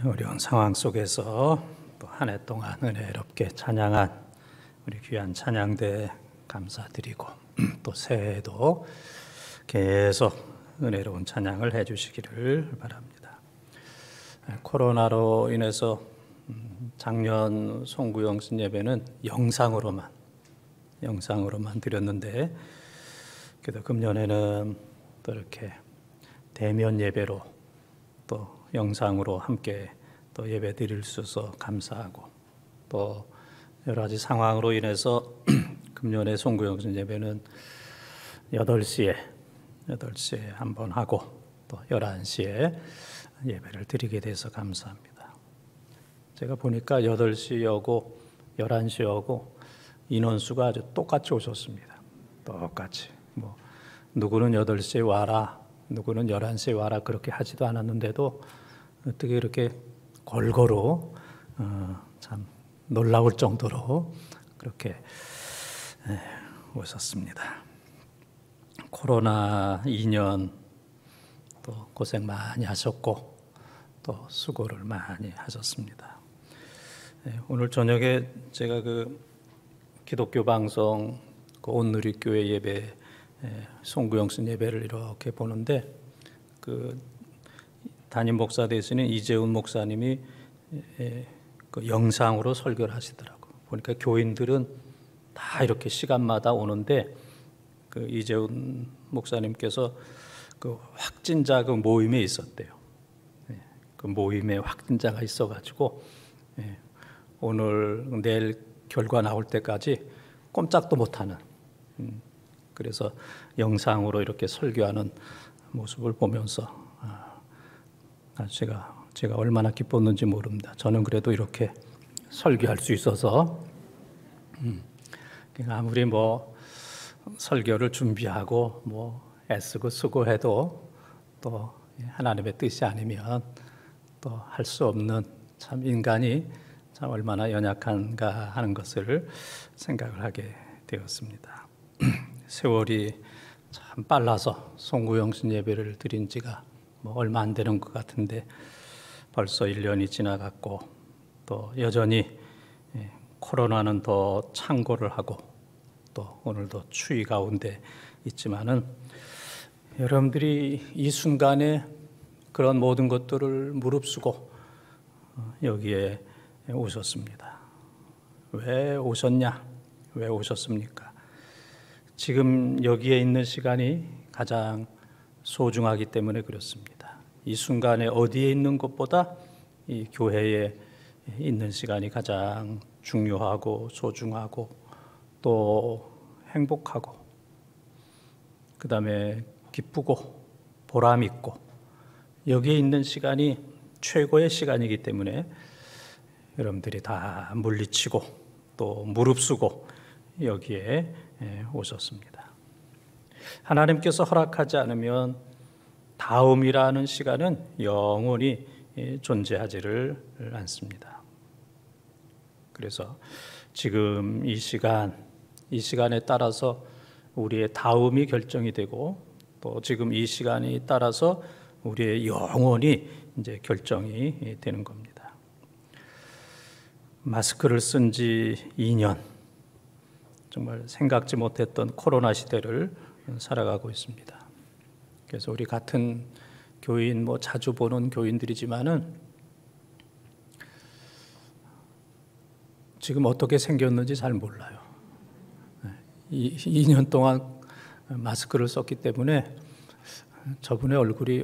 어려운 상황 속에서 또 한 해 동안 은혜롭게 찬양한 우리 귀한 찬양대 감사드리고 또 새해에도 계속 은혜로운 찬양을 해주시기를 바랍니다. 코로나로 인해서 작년 송구영신 예배는 영상으로만 드렸는데, 그래도 금년에는 또 이렇게 대면 예배로 또 영상으로 함께 또 예배 드릴 수 있어서 감사하고, 또 여러 가지 상황으로 인해서 금년에 송구영신 예배는 8시에 한번 하고 또 11시에 예배를 드리게 돼서 감사합니다. 제가 보니까 8시여고 11시여고 인원수가 아주 똑같이 오셨습니다. 똑같이. 누구는 8시에 와라, 누구는 11시에 와라 그렇게 하지도 않았는데도 어떻게 이렇게 골고루 참 놀라울 정도로 그렇게 오셨습니다. 코로나 2년 또 고생 많이 하셨고 또 수고를 많이 하셨습니다. 오늘 저녁에 제가 그 기독교 방송 그 온누리교회 예배 송구영신 예배를 이렇게 보는데, 그 담임 목사 되시는 이재훈 목사님이 그 영상으로 설교를 하시더라고요. 보니까 교인들은 다 이렇게 시간마다 오는데, 그 이재훈 목사님께서 그 확진자 그 모임에 있었대요. 그 모임에 확진자가 있어가지고 오늘 내일 결과 나올 때까지 꼼짝도 못하는, 그래서 영상으로 이렇게 설교하는 모습을 보면서 제가 얼마나 기뻤는지 모릅니다. 저는 그래도 이렇게 설교할 수 있어서 아무리 설교를 준비하고 애쓰고 수고해도 또 하나님의 뜻이 아니면 또 할 수 없는, 참 인간이 참 얼마나 연약한가 하는 것을 생각을 하게 되었습니다. 세월이 참 빨라서 송구영신 예배를 드린 지가 얼마 안 되는 것 같은데 벌써 1년이 지나갔고, 또 여전히 코로나는 더 창궐을 하고 또 오늘도 추위 가운데 있지만은 여러분들이 이 순간에 그런 모든 것들을 무릅쓰고 여기에 오셨습니다. 왜 오셨냐? 왜 오셨습니까? 지금 여기에 있는 시간이 가장 소중하기 때문에 그렇습니다. 이 순간에 어디에 있는 것보다 이 교회에 있는 시간이 가장 중요하고 소중하고 또 행복하고, 그 다음에 기쁘고 보람 있고, 여기에 있는 시간이 최고의 시간이기 때문에 여러분들이 다 물리치고 또 무릅쓰고 여기에 오셨습니다. 하나님께서 허락하지 않으면 다음이라는 시간은 영원히 존재하지를 않습니다. 그래서 지금 이 시간에 따라서 우리의 다음이 결정이 되고, 또 지금 이 시간에 따라서 우리의 영혼이 이제 결정이 되는 겁니다. 마스크를 쓴 지 2년, 정말 생각지 못했던 코로나 시대를 살아가고 있습니다. 그래서 우리 같은 교인, 자주 보는 교인들이지만은 지금 어떻게 생겼는지 잘 몰라요. 2년 동안 마스크를 썼기 때문에 저분의 얼굴이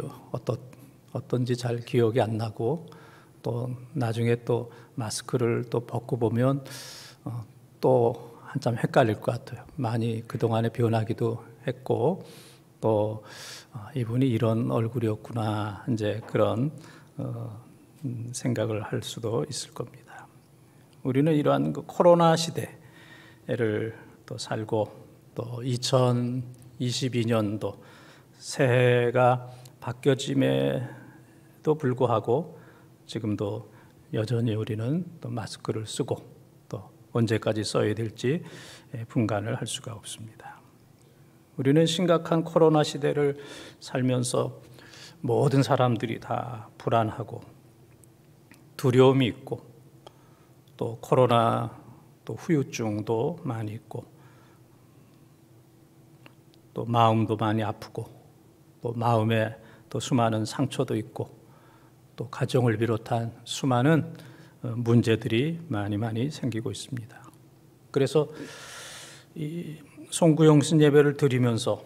어떤지 잘 기억이 안 나고, 또 나중에 또 마스크를 또 벗고 보면 또 한참 헷갈릴 것 같아요. 많이 그동안에 변하기도 했고, 또 이분이 이런 얼굴이었구나, 이제 그런 생각을 할 수도 있을 겁니다. 우리는 이러한 그 코로나 시대를 또 살고, 또 2022년도 새해가 바뀌어짐에도 불구하고 지금도 여전히 우리는 또 마스크를 쓰고 또 언제까지 써야 될지 분간을 할 수가 없습니다. 우리는 심각한 코로나 시대를 살면서 모든 사람들이 다 불안하고 두려움이 있고 또 코로나 또 후유증도 많이 있고 또 마음도 많이 아프고 또 마음에 또 수많은 상처도 있고 또 가정을 비롯한 수많은 문제들이 많이 생기고 있습니다. 그래서 이 송구영신 예배를 드리면서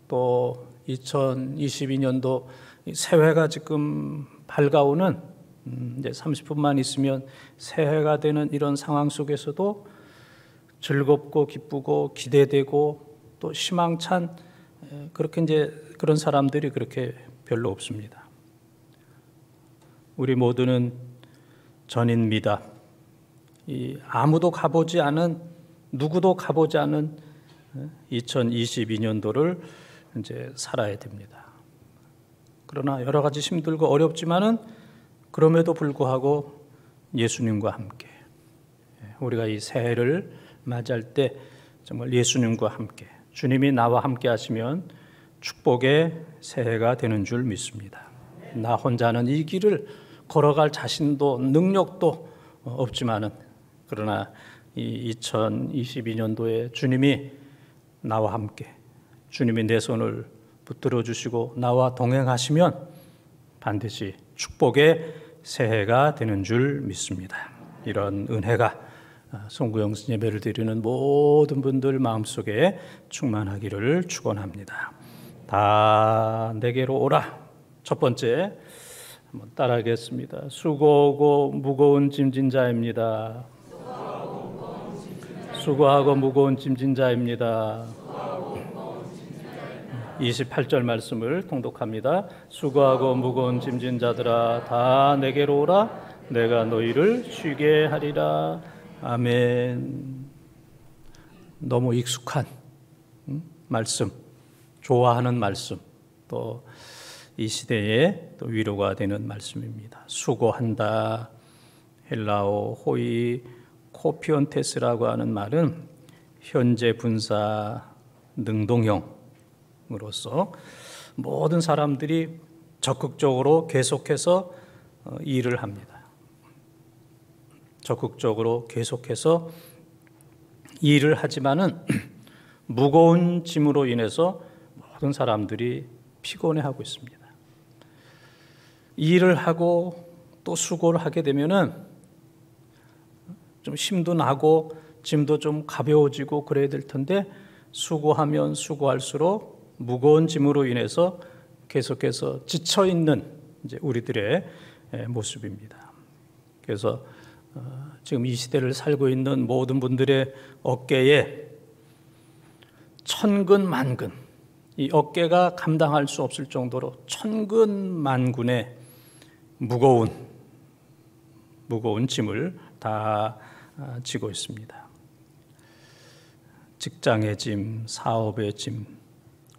또 2022년도 새해가 지금 밝아오는 이제 30분만 있으면 새해가 되는 이런 상황 속에서도 즐겁고 기쁘고 기대되고 또 희망찬 그렇게 이제 그런 사람들이 그렇게 별로 없습니다. 우리 모두는 전인미답, 아무도 가보지 않은 누구도 가보지 않은 2022년도를 이제 살아야 됩니다. 그러나 여러 가지 힘들고 어렵지만은 그럼에도 불구하고 예수님과 함께 우리가 이 새해를 맞이할 때 정말 예수님과 함께 주님이 나와 함께 하시면 축복의 새해가 되는 줄 믿습니다. 나 혼자는 이 길을 걸어갈 자신도 능력도 없지만은 그러나 이 2022년도에 주님이 나와 함께 주님이 내 손을 붙들어 주시고 나와 동행하시면 반드시 축복의 새해가 되는 줄 믿습니다. 이런 은혜가 송구영신 예배를 드리는 모든 분들 마음속에 충만하기를 축원합니다. 다 내게로 오라. 첫 번째 한번 따라하겠습니다. 수고하고 무거운 짐진 자입니다. 수고하고 무거운 짐진 자입니다. 28절 말씀을 통독합니다. 수고하고 무거운 짐진 자들아 다 내게로 오라. 내가 너희를 쉬게 하리라. 아멘. 너무 익숙한 말씀, 좋아하는 말씀, 또 이 시대에 또 위로가 되는 말씀입니다. 수고한다. 헬라어 호이 코피온테스라고 하는 말은 현재 분사 능동형으로서 모든 사람들이 적극적으로 계속해서 일을 합니다. 적극적으로 계속해서 일을 하지만은 무거운 짐으로 인해서 모든 사람들이 피곤해하고 있습니다. 일을 하고 또 수고를 하게 되면은 좀 힘도 나고 짐도 좀 가벼워지고 그래야 될 텐데 수고하면 수고할수록 무거운 짐으로 인해서 계속해서 지쳐 있는 이제 우리들의 모습입니다. 그래서 지금 이 시대를 살고 있는 모든 분들의 어깨에 천근만근, 이 어깨가 감당할 수 없을 정도로 천근만근의 무거운 짐을 다 지고 있습니다. 직장의 짐, 사업의 짐,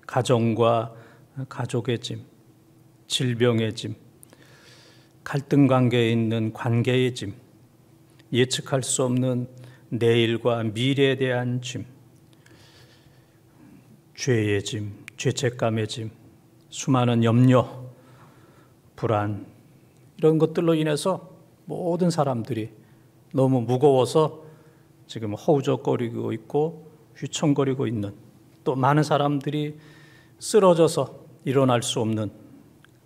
가정과 가족의 짐, 질병의 짐, 갈등 관계에 있는 관계의 짐, 예측할 수 없는 내일과 미래에 대한 짐, 죄의 짐, 죄책감의 짐, 수많은 염려, 불안 이런 것들로 인해서 모든 사람들이 너무 무거워서 지금 허우적거리고 있고 휘청거리고 있는, 또 많은 사람들이 쓰러져서 일어날 수 없는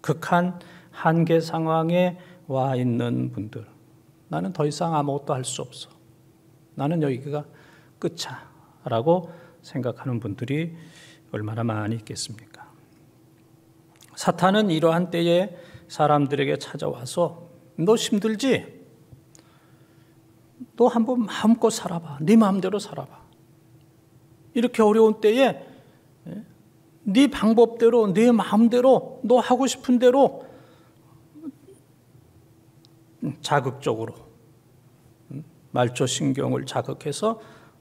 극한 한계 상황에 와 있는 분들, 나는 더 이상 아무것도 할 수 없어, 나는 여기가 끝이야 라고 생각하는 분들이 얼마나 많이 있겠습니까? 사탄은 이러한 때에 사람들에게 찾아와서 너 힘들지? 너 한번 마음껏 살아봐. 네 마음대로 살아봐. 이렇게 어려운 때에 네 방법대로, 네 마음대로, 너 하고 싶은 대로 자극적으로 말초신경을 자극해서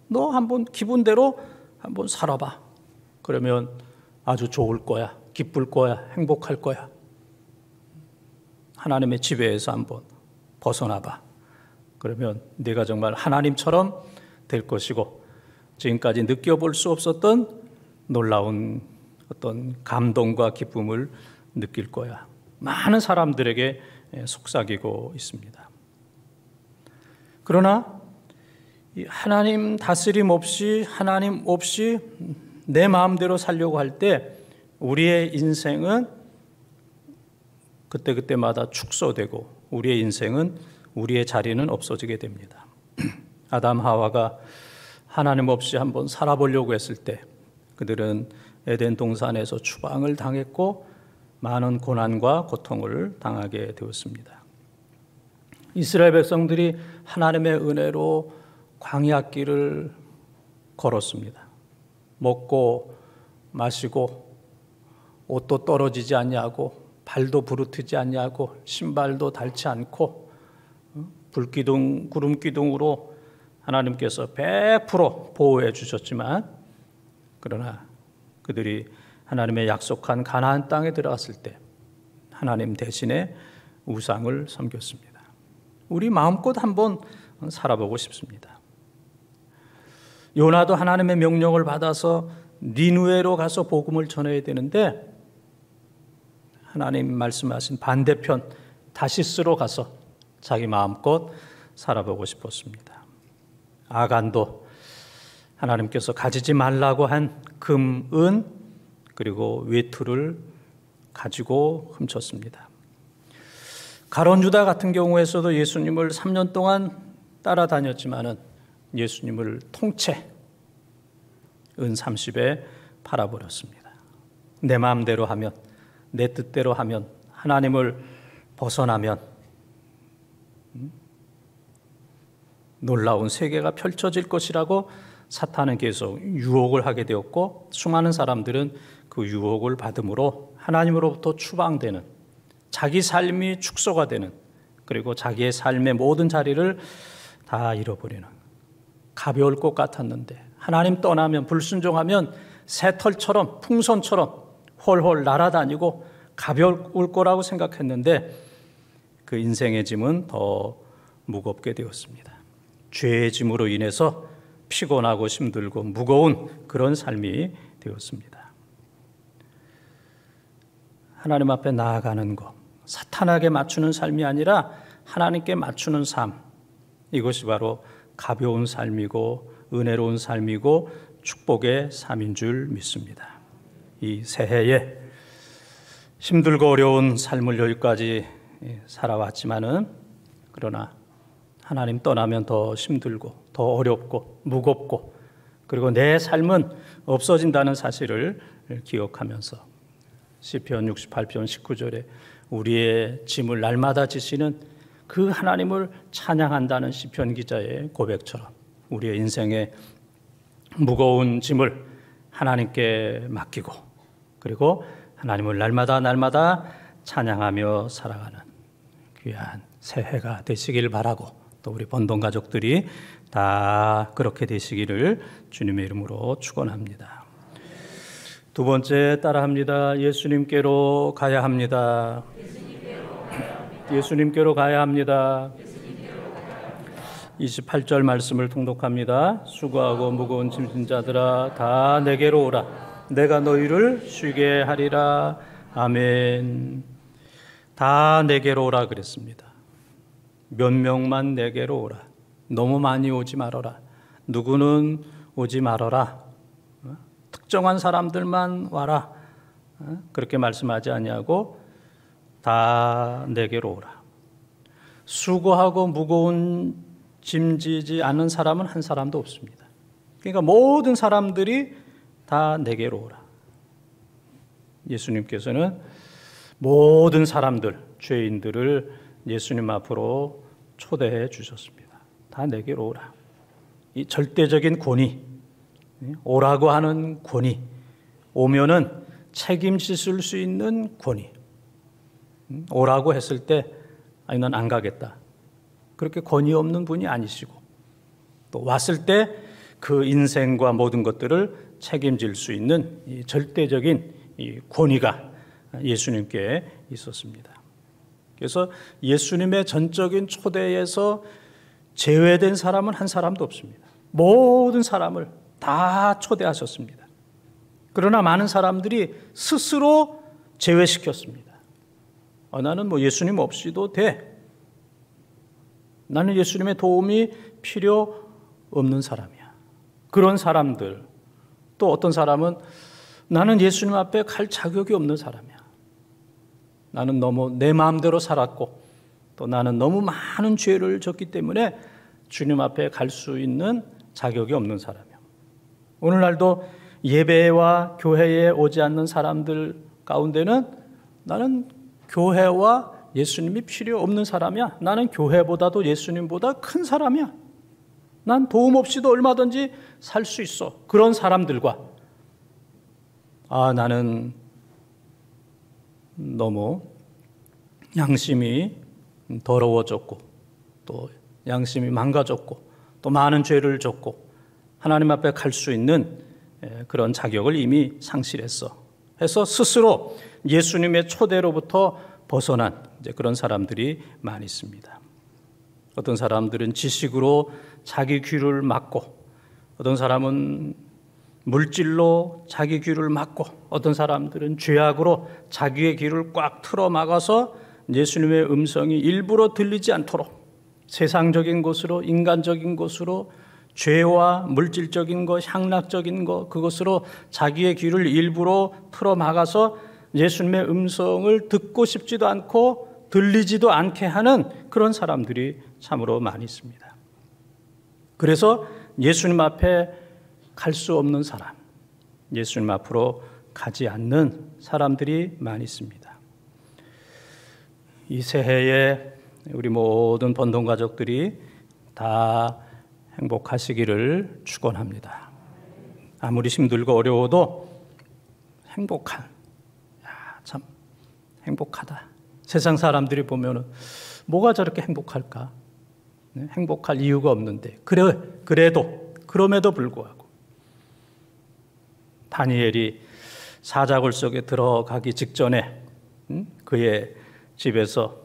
너 한번 기분대로 한번 살아봐. 그러면 아주 좋을 거야. 기쁠 거야. 행복할 거야. 하나님의 지배에서 한번 벗어나봐. 그러면 네가 정말 하나님처럼 될 것이고 지금까지 느껴볼 수 없었던 놀라운 어떤 감동과 기쁨을 느낄 거야. 많은 사람들에게 속삭이고 있습니다. 그러나 이 하나님 다스림 없이, 하나님 없이 내 마음대로 살려고 할 때 우리의 인생은 그때그때마다 축소되고 우리의 인생은, 우리의 자리는 없어지게 됩니다. 아담 하와가 하나님 없이 한번 살아보려고 했을 때 그들은 에덴 동산에서 추방을 당했고 많은 고난과 고통을 당하게 되었습니다. 이스라엘 백성들이 하나님의 은혜로 광야길을 걸었습니다. 먹고 마시고 옷도 떨어지지 않냐고, 발도 부르트지 않냐고, 신발도 닳지 않고, 불기둥 구름기둥으로 하나님께서 100% 보호해 주셨지만, 그러나 그들이 하나님의 약속한 가나안 땅에 들어갔을 때 하나님 대신에 우상을 섬겼습니다. 우리 마음껏 한번 살아보고 싶습니다. 요나도 하나님의 명령을 받아서 니느웨로 가서 복음을 전해야 되는데 하나님 말씀하신 반대편 다시스로 가서 자기 마음껏 살아보고 싶었습니다. 아간도 하나님께서 가지지 말라고 한 금, 은, 그리고 외투를 가지고 훔쳤습니다. 가룟 유다 같은 경우에서도 예수님을 3년 동안 따라다녔지만은 예수님을 통째 은 30에 팔아버렸습니다. 내 마음대로 하면, 내 뜻대로 하면, 하나님을 벗어나면 놀라운 세계가 펼쳐질 것이라고 사탄은 계속 유혹을 하게 되었고, 수많은 사람들은 그 유혹을 받음으로 하나님으로부터 추방되는, 자기 삶이 축소가 되는, 그리고 자기의 삶의 모든 자리를 다 잃어버리는, 가벼울 것 같았는데 하나님 떠나면, 불순종하면 새털처럼 풍선처럼 홀홀 날아다니고 가벼울 거라고 생각했는데 그 인생의 짐은 더 무겁게 되었습니다. 죄의 짐으로 인해서 피곤하고 힘들고 무거운 그런 삶이 되었습니다. 하나님 앞에 나아가는 것, 사탄에게 맞추는 삶이 아니라 하나님께 맞추는 삶, 이것이 바로 가벼운 삶이고 은혜로운 삶이고 축복의 삶인 줄 믿습니다. 이 새해에 힘들고 어려운 삶을 여기까지 살아왔지만은, 그러나 하나님 떠나면 더 힘들고 더 어렵고 무겁고, 그리고 내 삶은 없어진다는 사실을 기억하면서 시편 68편 19절에 우리의 짐을 날마다 지시는 그 하나님을 찬양한다는 시편 기자의 고백처럼 우리의 인생의 무거운 짐을 하나님께 맡기고, 그리고 하나님을 날마다 찬양하며 살아가는 귀한 새해가 되시길 바라고, 또 우리 번동 가족들이 다 그렇게 되시기를 주님의 이름으로 축원합니다. 두 번째 따라합니다. 예수님께로 가야 합니다. 예수님께로 가야 합니다. 28절 말씀을 통독합니다. 수고하고 무거운 짐진 자들아 다 내게로 오라. 내가 너희를 쉬게 하리라. 아멘. 다 내게로 오라 그랬습니다. 몇 명만 내게로 오라. 너무 많이 오지 말아라. 누구는 오지 말아라. 특정한 사람들만 와라. 그렇게 말씀하지 아니하고 다 내게로 오라. 수고하고 무거운 짐지지 않은 사람은 한 사람도 없습니다. 그러니까 모든 사람들이 다 내게로 오라. 예수님께서는 모든 사람들, 죄인들을 예수님 앞으로 초대해 주셨습니다. 다 내게로 오라. 이 절대적인 권위, 오라고 하는 권위, 오면은 책임지실 수 있는 권위. 오라고 했을 때 아니 난 안 가겠다. 그렇게 권위 없는 분이 아니시고, 또 왔을 때 그 인생과 모든 것들을 책임질 수 있는 이 절대적인 이 권위가 예수님께 있었습니다. 그래서 예수님의 전적인 초대에서 제외된 사람은 한 사람도 없습니다. 모든 사람을 다 초대하셨습니다. 그러나 많은 사람들이 스스로 제외시켰습니다. 나는 예수님 없이도 돼. 나는 예수님의 도움이 필요 없는 사람이야. 그런 사람들. 또 어떤 사람은 나는 예수님 앞에 갈 자격이 없는 사람이야. 나는 너무 내 마음대로 살았고 또 나는 너무 많은 죄를 졌기 때문에 주님 앞에 갈 수 있는 자격이 없는 사람이야. 오늘날도 예배와 교회에 오지 않는 사람들 가운데는 나는 교회와 예수님이 필요 없는 사람이야. 나는 교회보다도 예수님보다 큰 사람이야. 난 도움 없이도 얼마든지 살 수 있어. 그런 사람들과 나는 너무 양심이 더러워졌고 또 양심이 망가졌고 또 많은 죄를 졌고 하나님 앞에 갈 수 있는 그런 자격을 이미 상실했어. 해서 스스로 예수님의 초대로부터 벗어난 그런 사람들이 많이 있습니다. 어떤 사람들은 지식으로 자기 귀를 막고 어떤 사람은 물질로 자기 귀를 막고 어떤 사람들은 죄악으로 자기의 귀를 꽉 틀어 막아서 예수님의 음성이 일부러 들리지 않도록 세상적인 것으로 인간적인 것으로 죄와 물질적인 것, 향락적인 것 그것으로 자기의 귀를 일부러 틀어 막아서 예수님의 음성을 듣고 싶지도 않고 들리지도 않게 하는 그런 사람들이 참으로 많이 있습니다. 그래서 예수님 앞에 갈 수 없는 사람, 예수님 앞으로 가지 않는 사람들이 많이 있습니다. 이 새해에 우리 모든 번동 가족들이 다 행복하시기를 축원합니다. 아무리 힘들고 어려워도 참 행복하다. 세상 사람들이 보면은 뭐가 저렇게 행복할까? 행복할 이유가 없는데 그럼에도 불구하고 다니엘이 사자굴 속에 들어가기 직전에 그의 집에서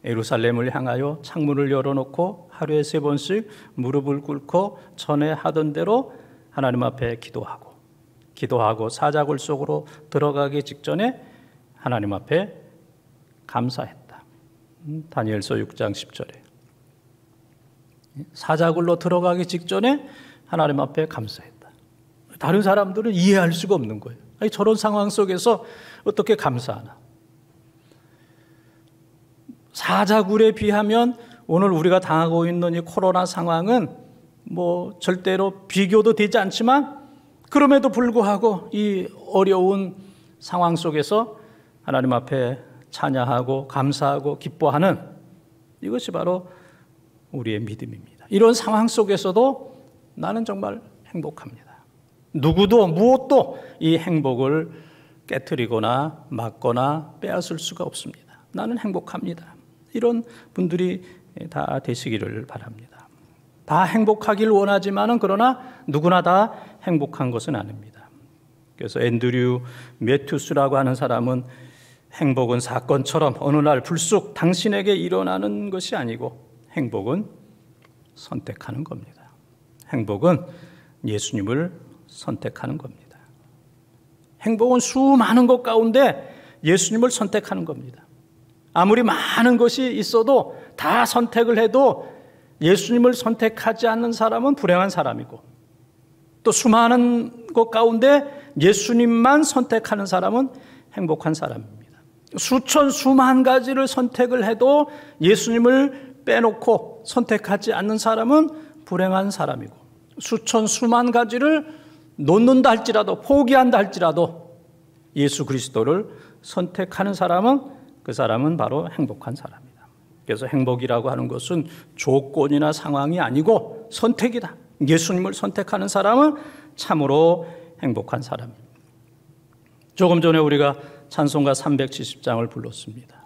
예루살렘을 향하여 창문을 열어놓고 하루에 3번씩 무릎을 꿇고 전에 하던 대로 하나님 앞에 기도하고 사자굴 속으로 들어가기 직전에 하나님 앞에 감사했다. 다니엘서 6장 10절에 사자굴로 들어가기 직전에 하나님 앞에 감사했다. 다른 사람들은 이해할 수가 없는 거예요. 아니, 저런 상황 속에서 어떻게 감사하나? 사자굴에 비하면 오늘 우리가 당하고 있는 이 코로나 상황은 뭐 절대로 비교도 되지 않지만 그럼에도 불구하고 이 어려운 상황 속에서 하나님 앞에 찬양하고 감사하고 기뻐하는 이것이 바로 우리의 믿음입니다. 이런 상황 속에서도 나는 정말 행복합니다. 누구도 무엇도 이 행복을 깨트리거나 막거나 빼앗을 수가 없습니다. 나는 행복합니다. 이런 분들이 다 되시기를 바랍니다. 다 행복하길 원하지만은 그러나 누구나 다 행복한 것은 아닙니다. 그래서 앤드류 매튜스라고 하는 사람은 행복은 사건처럼 어느 날 불쑥 당신에게 일어나는 것이 아니고 행복은 선택하는 겁니다. 행복은 예수님을 선택하는 겁니다. 행복은 수많은 것 가운데 예수님을 선택하는 겁니다. 아무리 많은 것이 있어도 다 선택을 해도 예수님을 선택하지 않는 사람은 불행한 사람이고 또 수많은 것 가운데 예수님만 선택하는 사람은 행복한 사람입니다. 수만 가지를 선택을 해도 예수님을 빼놓고 선택하지 않는 사람은 불행한 사람이고 수만 가지를 놓는다 할지라도 포기한다 할지라도 예수 그리스도를 선택하는 사람은 그 사람은 바로 행복한 사람이다. 그래서 행복이라고 하는 것은 조건이나 상황이 아니고 선택이다. 예수님을 선택하는 사람은 참으로 행복한 사람입니다. 조금 전에 우리가 찬송가 370장을 불렀습니다.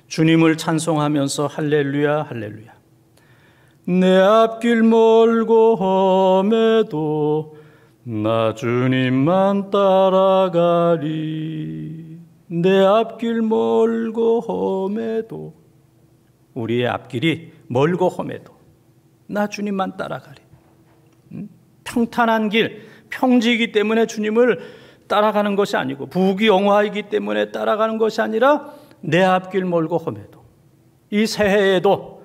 주님을 찬송하면서 할렐루야 할렐루야 내 앞길 멀고 험해도 나 주님만 따라가리. 내 앞길 멀고 험해도 우리의 앞길이 멀고 험해도 나 주님만 따라가리. 평탄한 길, 평지이기 때문에 주님을 따라가는 것이 아니고 부귀영화이기 때문에 따라가는 것이 아니라 내 앞길 멀고 험해도 이 새해에도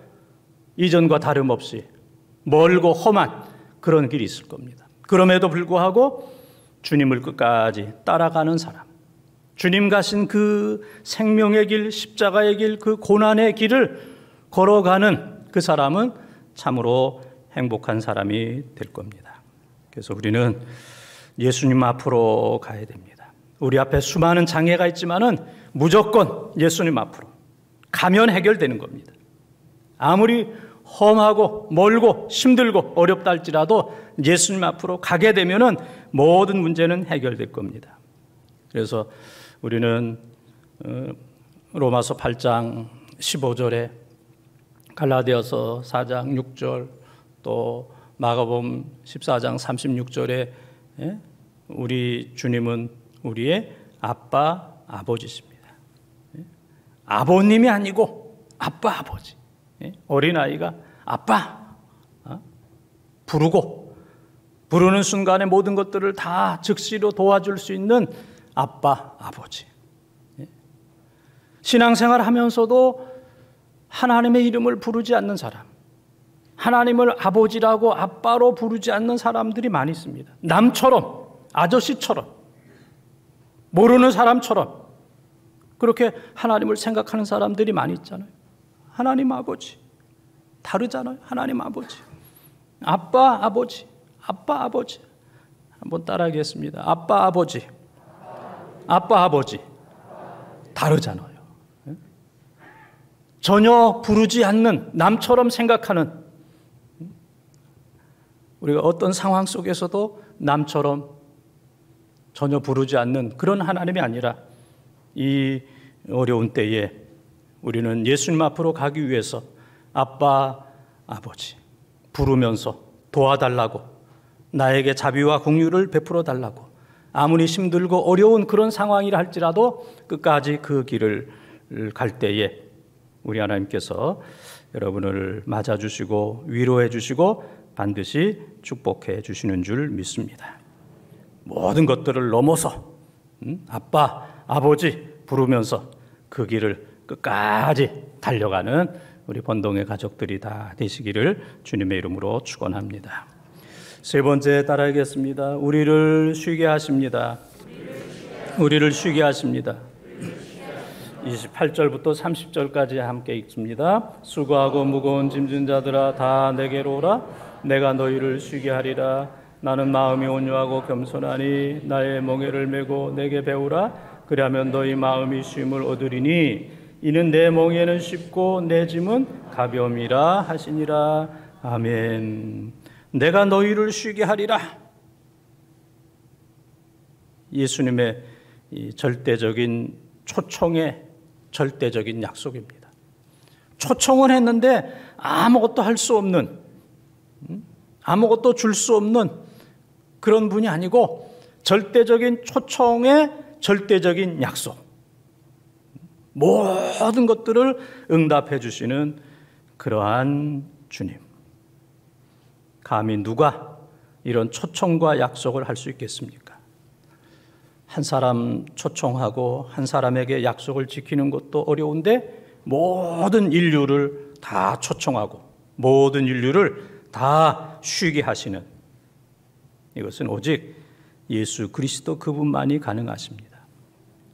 이전과 다름없이 멀고 험한 그런 길이 있을 겁니다. 그럼에도 불구하고 주님을 끝까지 따라가는 사람, 주님 가신 그 생명의 길, 십자가의 길, 그 고난의 길을 걸어가는 그 사람은 참으로 행복한 사람이 될 겁니다. 그래서 우리는 예수님 앞으로 가야 됩니다. 우리 앞에 수많은 장애가 있지만은 무조건 예수님 앞으로 가면 해결되는 겁니다. 아무리 험하고 멀고 힘들고 어렵다 할지라도 예수님 앞으로 가게 되면은 모든 문제는 해결될 겁니다. 그래서 우리는 로마서 8장 15절에 갈라디아서 4장 6절 또 마가복음 14장 36절에 우리 주님은 우리의 아빠 아버지십니다. 아버님이 아니고 아빠 아버지. 어린아이가 아빠 부르고 부르는 순간에 모든 것들을 다 즉시로 도와줄 수 있는 아빠 아버지. 신앙생활 하면서도 하나님의 이름을 부르지 않는 사람, 하나님을 아버지라고 아빠로 부르지 않는 사람들이 많이 있습니다. 남처럼, 아저씨처럼, 모르는 사람처럼 그렇게 하나님을 생각하는 사람들이 많이 있잖아요. 하나님 아버지, 다르잖아요. 하나님 아버지, 아빠 아버지, 아빠 아버지. 한번 따라하겠습니다. 아빠 아버지, 아빠 아버지. 다르잖아요. 전혀 부르지 않는, 남처럼 생각하는, 우리가 어떤 상황 속에서도 남처럼 전혀 부르지 않는 그런 하나님이 아니라 이 어려운 때에 우리는 예수님 앞으로 가기 위해서 아빠 아버지 부르면서 도와달라고, 나에게 자비와 공유를 베풀어 달라고, 아무리 힘들고 어려운 그런 상황이라 할지라도 끝까지 그 길을 갈 때에 우리 하나님께서 여러분을 맞아주시고 위로해 주시고 반드시 축복해 주시는 줄 믿습니다. 모든 것들을 넘어서 아빠, 아버지 부르면서 그 길을 끝까지 달려가는 우리 번동의 가족들이 다 되시기를 주님의 이름으로 축원합니다. 세 번째 따라하겠습니다. 우리를 쉬게 하십니다. 우리를 쉬게 하십니다. 28절부터 30절까지 함께 읽습니다. 수고하고 무거운 짐진 자들아 다 내게로 오라. 내가 너희를 쉬게 하리라. 나는 마음이 온유하고 겸손하니 나의 멍에를 메고 내게 배우라. 그리하면 너희 마음이 쉼을 얻으리니 이는 내 멍에는 쉽고 내 짐은 가벼움이라 하시니라. 아멘. 내가 너희를 쉬게 하리라. 예수님의 이 절대적인 초청의 절대적인 약속입니다. 초청을 했는데 아무것도 할 수 없는, 아무것도 줄 수 없는 그런 분이 아니고 절대적인 초청의 절대적인 약속. 모든 것들을 응답해 주시는 그러한 주님. 감히 누가 이런 초청과 약속을 할 수 있겠습니까? 한 사람 초청하고 한 사람에게 약속을 지키는 것도 어려운데 모든 인류를 다 초청하고 모든 인류를 다 쉬게 하시는, 이것은 오직 예수 그리스도 그분만이 가능하십니다.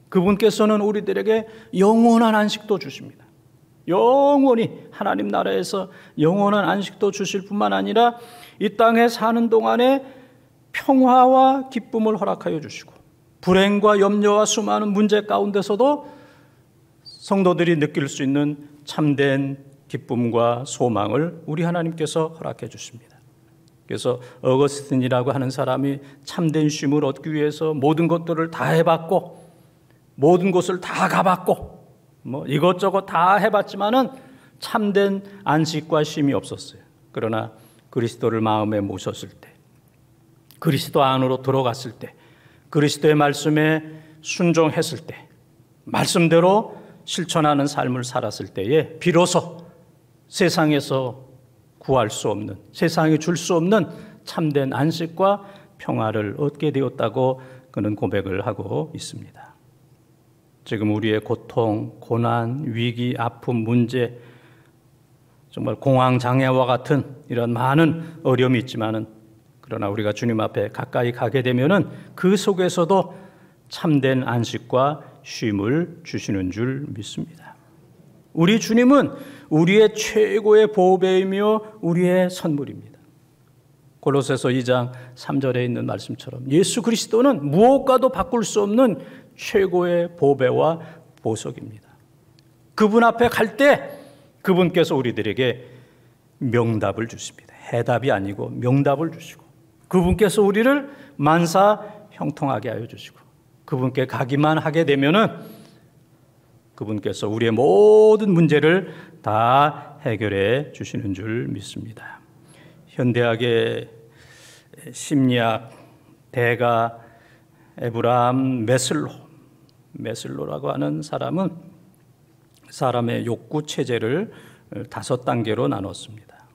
그분께서는 우리들에게 영원한 안식도 주십니다. 영원히 하나님 나라에서 영원한 안식도 주실 뿐만 아니라 이 땅에 사는 동안에 평화와 기쁨을 허락하여 주시고 불행과 염려와 수많은 문제 가운데서도 성도들이 느낄 수 있는 참된 기쁨과 소망을 우리 하나님께서 허락해 주십니다. 그래서 어거스틴이라고 하는 사람이 참된 쉼을 얻기 위해서 모든 것들을 다 해봤고 모든 곳을 다 가봤고 이것저것 다 해봤지만은 참된 안식과 쉼이 없었어요. 그러나 그리스도를 마음에 모셨을 때, 그리스도 안으로 들어갔을 때, 그리스도의 말씀에 순종했을 때, 말씀대로 실천하는 삶을 살았을 때에 비로소 세상에서 구할 수 없는, 세상이 줄 수 없는 참된 안식과 평화를 얻게 되었다고 그는 고백을 하고 있습니다. 지금 우리의 고통, 고난, 위기, 아픔, 문제, 정말 공황 장애와 같은 이런 많은 어려움이 있지만은, 그러나 우리가 주님 앞에 가까이 가게 되면은 그 속에서도 참된 안식과 쉼을 주시는 줄 믿습니다. 우리 주님은 우리의 최고의 보배이며 우리의 선물입니다. 골로새서 2장 3절에 있는 말씀처럼 예수 그리스도는 무엇과도 바꿀 수 없는 최고의 보배와 보석입니다. 그분 앞에 갈 때 그분께서 우리들에게 명답을 주십니다. 해답이 아니고 명답을 주시고, 그분께서 우리를 만사 형통하게 하여 주시고, 그분께 가기만 하게 되면은 그분께서 우리의 모든 문제를 다 해결해 주시는 줄 믿습니다. 현대학의 심리학 대가 에브라함 메슬로라고 하는 사람은 사람의 욕구 체제를 5단계로 나눴습니다.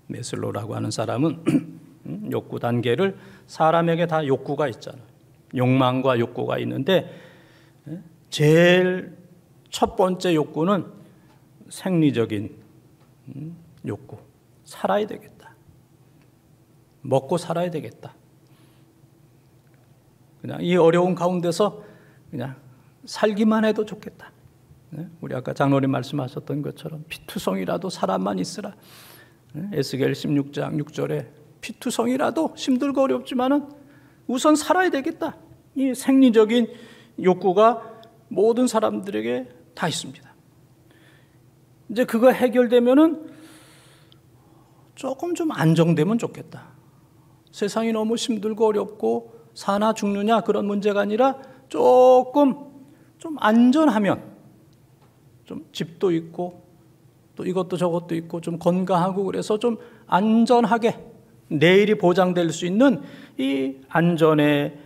메슬로라고 하는 사람은 욕구 단계를, 사람에게 다 욕구가 있잖아요. 욕망과 욕구가 있는데 제일 첫 번째 욕구는 생리적인 욕구. 살아야 되겠다. 먹고 살아야 되겠다. 그냥 이 어려운 가운데서 그냥 살기만 해도 좋겠다. 우리 아까 장로님 말씀하셨던 것처럼 피투성이라도 사람만 있으라. 에스겔 16장 6절에 피투성이라도 힘들고 어렵지만은 우선 살아야 되겠다. 이 생리적인 욕구가 모든 사람들에게 다 있습니다. 이제 그거 해결되면은 조금 좀 안정되면 좋겠다. 세상이 너무 힘들고 어렵고 사나 죽느냐 그런 문제가 아니라 조금 좀 안전하면, 좀 집도 있고 또 이것도 저것도 있고 좀 건강하고 그래서 좀 안전하게 내일이 보장될 수 있는 이 안전의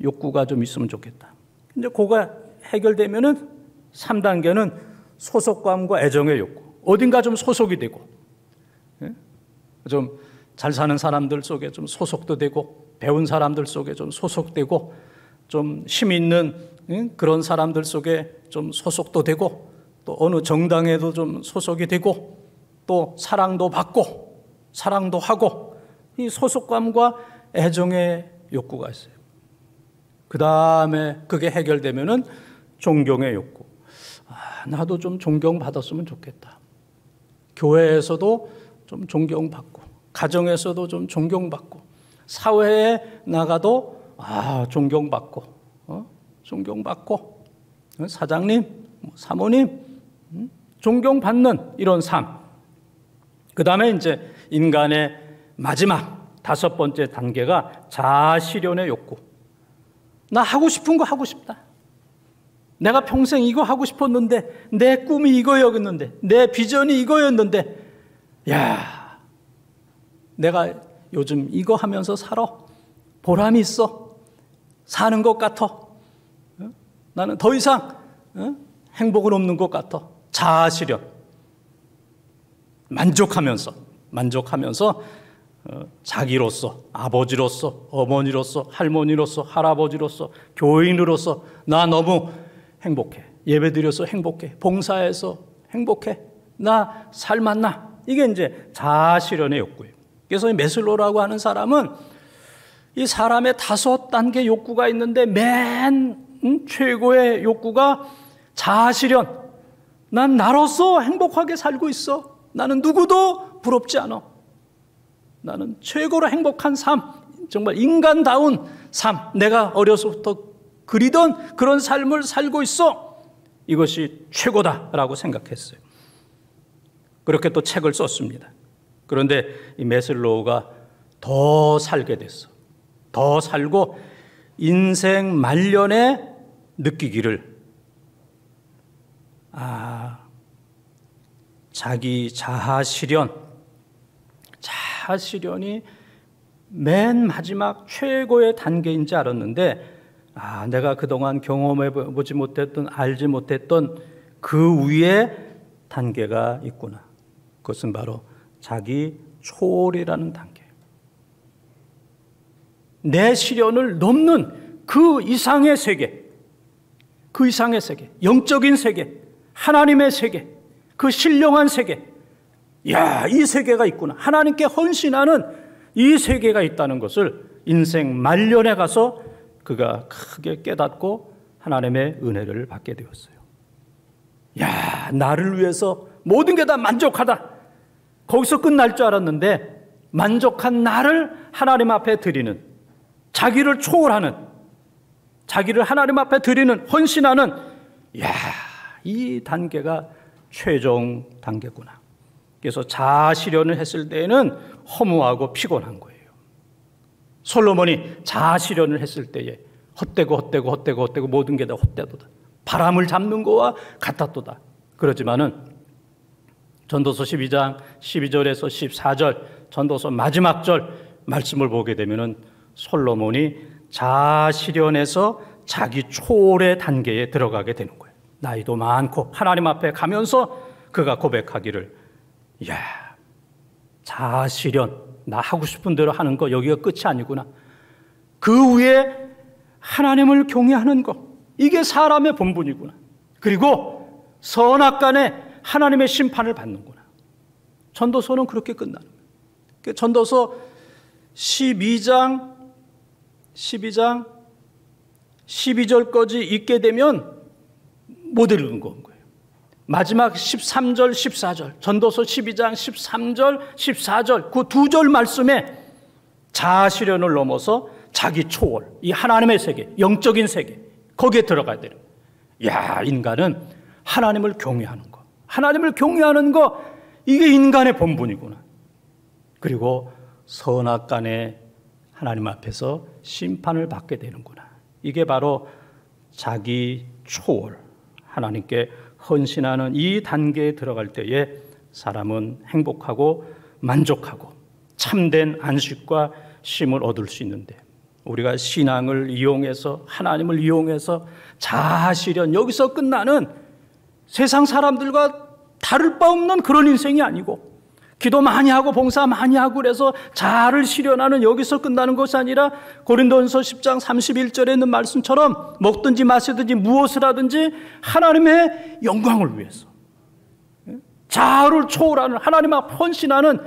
욕구가 좀 있으면 좋겠다. 이제 그거가 해결되면은 3단계는 소속감과 애정의 욕구. 어딘가 좀 소속이 되고, 좀 잘 사는 사람들 속에 좀 소속도 되고, 배운 사람들 속에 좀 소속되고, 좀 힘 있는 그런 사람들 속에 좀 소속도 되고, 또 어느 정당에도 좀 소속이 되고, 또 사랑도 받고 사랑도 하고, 이 소속감과 애정의 욕구가 있어요. 그 다음에 그게 해결되면은 존경의 욕구. 나도 좀 존경받았으면 좋겠다. 교회에서도 좀 존경받고, 가정에서도 좀 존경받고, 사회에 나가도 존경받고, 존경받고, 사장님, 사모님, 존경받는 이런 삶. 그 다음에 이제 인간의 마지막 5번째 단계가 자아실현의 욕구. 나 하고 싶은 거 하고 싶다. 내가 평생 이거 하고 싶었는데, 내 꿈이 이거였는데, 내 비전이 이거였는데, 내가 요즘 이거 하면서 살아. 보람이 있어. 사는 것 같아. 나는 더 이상 행복은 없는 것 같아. 자아실현. 만족하면서 자기로서, 아버지로서, 어머니로서, 할머니로서, 할아버지로서, 교인으로서 나 너무 행복해. 예배드려서 행복해. 봉사해서 행복해. 나 살맛나. 이게 이제 자아실현의 욕구예요. 그래서 이 메슬로라고 하는 사람은 이 사람의 5단계 욕구가 있는데 맨 최고의 욕구가 자아실현. 난 나로서 행복하게 살고 있어. 나는 누구도 부럽지 않아. 나는 최고로 행복한 삶, 정말 인간다운 삶, 내가 어려서부터 그리던 그런 삶을 살고 있어. 이것이 최고다라고 생각했어요. 그렇게 또 책을 썼습니다. 그런데 이 메슬로우가 더 살게 됐어. 더 살고 인생 말년에 느끼기를, 자기 자아실현이 맨 마지막 최고의 단계인지 알았는데, 내가 그동안 경험해보지 못했던, 알지 못했던 그 위에 단계가 있구나. 그것은 바로 자기 초월이라는 단계. 내 시련을 넘는 그 이상의 세계, 영적인 세계, 하나님의 세계, 그 신령한 세계, 야, 이 세계가 있구나. 하나님께 헌신하는 이 세계가 있다는 것을 인생 말년에 가서 그가 크게 깨닫고 하나님의 은혜를 받게 되었어요. 야, 나를 위해서 모든 게 다 만족하다. 거기서 끝날 줄 알았는데 만족한 나를 하나님 앞에 드리는, 자기를 초월하는, 자기를 하나님 앞에 드리는, 헌신하는, 야, 이 단계가 최종 단계구나. 그래서 자아 실현을 했을 때에는 허무하고 피곤한 거예요. 솔로몬이 자아 실현을 했을 때에 헛되고 모든 게 다 헛되도다. 바람을 잡는 거와 같았도다. 그렇지만은 전도서 12장 12절에서 14절, 전도서 마지막 절 말씀을 보게 되면은 솔로몬이 자아 실현에서 자기 초월의 단계에 들어가게 되는 거예요. 나이도 많고 하나님 앞에 가면서 그가 고백하기를, 야, 자아 실현, 나 하고 싶은 대로 하는 거 여기가 끝이 아니구나. 그 위에 하나님을 경외하는 것, 이게 사람의 본분이구나. 그리고 선악간에 하나님의 심판을 받는구나. 전도서는 그렇게 끝나는 거예요. 전도서 12장 12절까지 읽게 되면 못 읽는 거예요. 마지막 13절, 14절, 전도서 12장 13절, 14절 그 두 절 말씀에 자아 실현을 넘어서 자기 초월, 이 하나님의 세계, 영적인 세계, 거기에 들어가야 돼요. 야, 인간은 하나님을 경외하는 거, 하나님을 경외하는 거, 이게 인간의 본분이구나. 그리고 선악간에 하나님 앞에서 심판을 받게 되는구나. 이게 바로 자기 초월, 하나님께 헌신하는 이 단계에 들어갈 때에 사람은 행복하고 만족하고 참된 안식과 쉼을 얻을 수 있는데, 우리가 신앙을 이용해서, 하나님을 이용해서 자아 실현, 여기서 끝나는, 세상 사람들과 다를 바 없는 그런 인생이 아니고, 기도 많이 하고 봉사 많이 하고 그래서 자아를 실현하는, 여기서 끝나는 것이 아니라 고린도전서 10장 31절에 있는 말씀처럼 먹든지 마시든지 무엇을 하든지 하나님의 영광을 위해서, 자아를 초월하는, 하나님 앞 헌신하는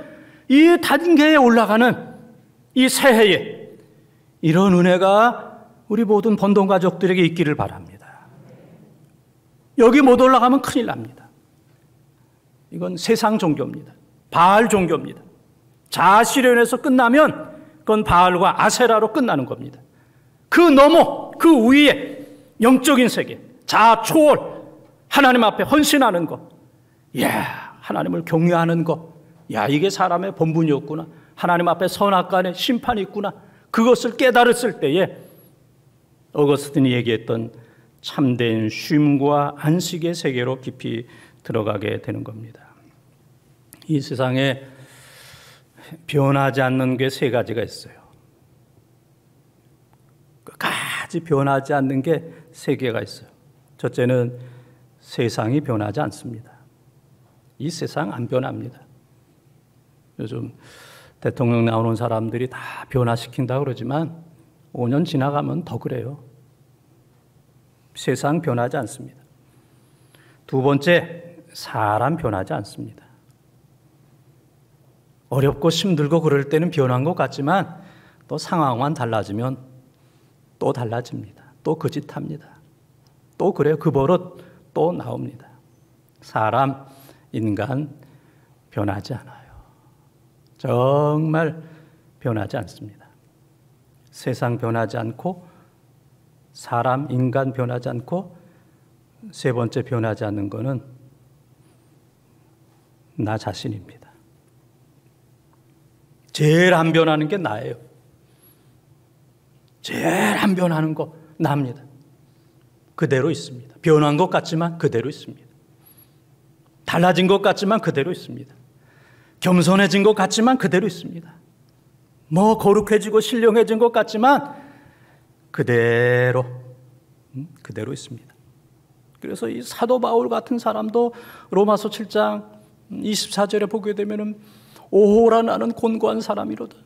이 단계에 올라가는 이 새해에 이런 은혜가 우리 모든 본동 가족들에게 있기를 바랍니다. 여기 못 올라가면 큰일 납니다. 이건 세상 종교입니다. 바알 종교입니다. 자아 실현에서 끝나면 그건 바알과 아세라로 끝나는 겁니다. 그 너머, 그 위에 영적인 세계, 자아 초월, 하나님 앞에 헌신하는 것, 야, 하나님을 경외하는 것, 야, 이게 사람의 본분이었구나. 하나님 앞에 선악간에 심판이 있구나. 그것을 깨달았을 때에 어거스틴이 얘기했던 참된 쉼과 안식의 세계로 깊이 들어가게 되는 겁니다. 이 세상에 변하지 않는 게 세 가지가 있어요. 끝까지 변하지 않는 게 세 개가 있어요. 첫째는 세상이 변하지 않습니다. 이 세상 안 변합니다. 요즘 대통령 나오는 사람들이 다 변화시킨다고 그러지만 5년 지나가면 더 그래요. 세상 변하지 않습니다. 두 번째, 사람 변하지 않습니다. 어렵고 힘들고 그럴 때는 변한 것 같지만 또 상황만 달라지면 또 달라집니다. 또 그 짓 합니다. 또 그래요. 그 버릇 또 나옵니다. 사람, 인간 변하지 않아요. 정말 변하지 않습니다. 세상 변하지 않고, 사람, 인간 변하지 않고, 세 번째 변하지 않는 것은 나 자신입니다. 제일 안 변하는 게 나예요. 제일 안 변하는 거 나입니다. 그대로 있습니다. 변한 것 같지만 그대로 있습니다. 달라진 것 같지만 그대로 있습니다. 겸손해진 것 같지만 그대로 있습니다. 뭐 거룩해지고 신령해진 것 같지만 그대로 있습니다. 그래서 이 사도 바울 같은 사람도 로마서 7장 24절에 보게 되면은 오호라 나는 곤고한 사람이로다.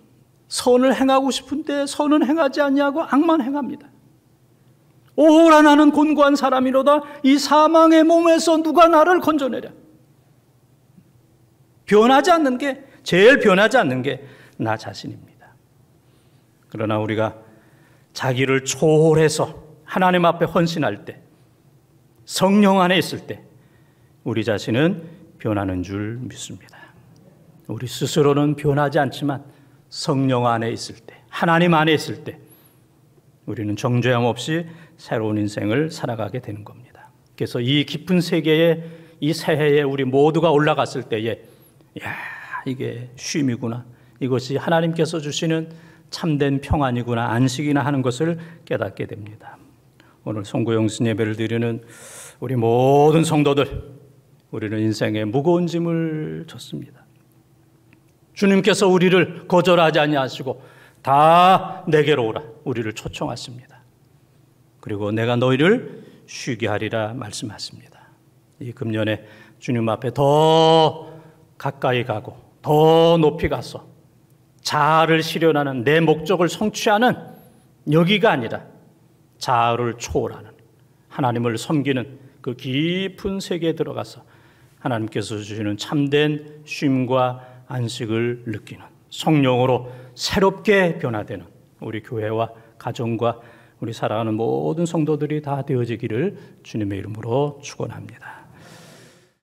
선을 행하고 싶은데 선은 행하지 아니하고 악만 행합니다. 오호라 나는 곤고한 사람이로다. 이 사망의 몸에서 누가 나를 건져내랴. 제일 변하지 않는 게 나 자신입니다. 그러나 우리가 자기를 초월해서 하나님 앞에 헌신할 때, 성령 안에 있을 때 우리 자신은 변하는 줄 믿습니다. 우리 스스로는 변하지 않지만 성령 안에 있을 때, 하나님 안에 있을 때 우리는 정죄함 없이 새로운 인생을 살아가게 되는 겁니다. 그래서 이 깊은 세계에, 이 새해에 우리 모두가 올라갔을 때에 이게 쉼이구나, 이것이 하나님께서 주시는 참된 평안이구나, 안식이나 하는 것을 깨닫게 됩니다. 오늘 송구영신 예배를 드리는 우리 모든 성도들, 우리는 인생에 무거운 짐을 졌습니다. 주님께서 우리를 거절하지 아니하시고 다 내게로 오라 우리를 초청하십니다. 그리고 내가 너희를 쉬게 하리라 말씀하십니다. 이 금년에 주님 앞에 더 가까이 가고 더 높이 가서 자아를 실현하는, 내 목적을 성취하는 여기가 아니라 자아를 초월하는, 하나님을 섬기는 그 깊은 세계에 들어가서 하나님께서 주시는 참된 쉼과 안식을 느끼는, 성령으로 새롭게 변화되는 우리 교회와 가정과 우리 사랑하는 모든 성도들이 다 되어지기를 주님의 이름으로 축원합니다.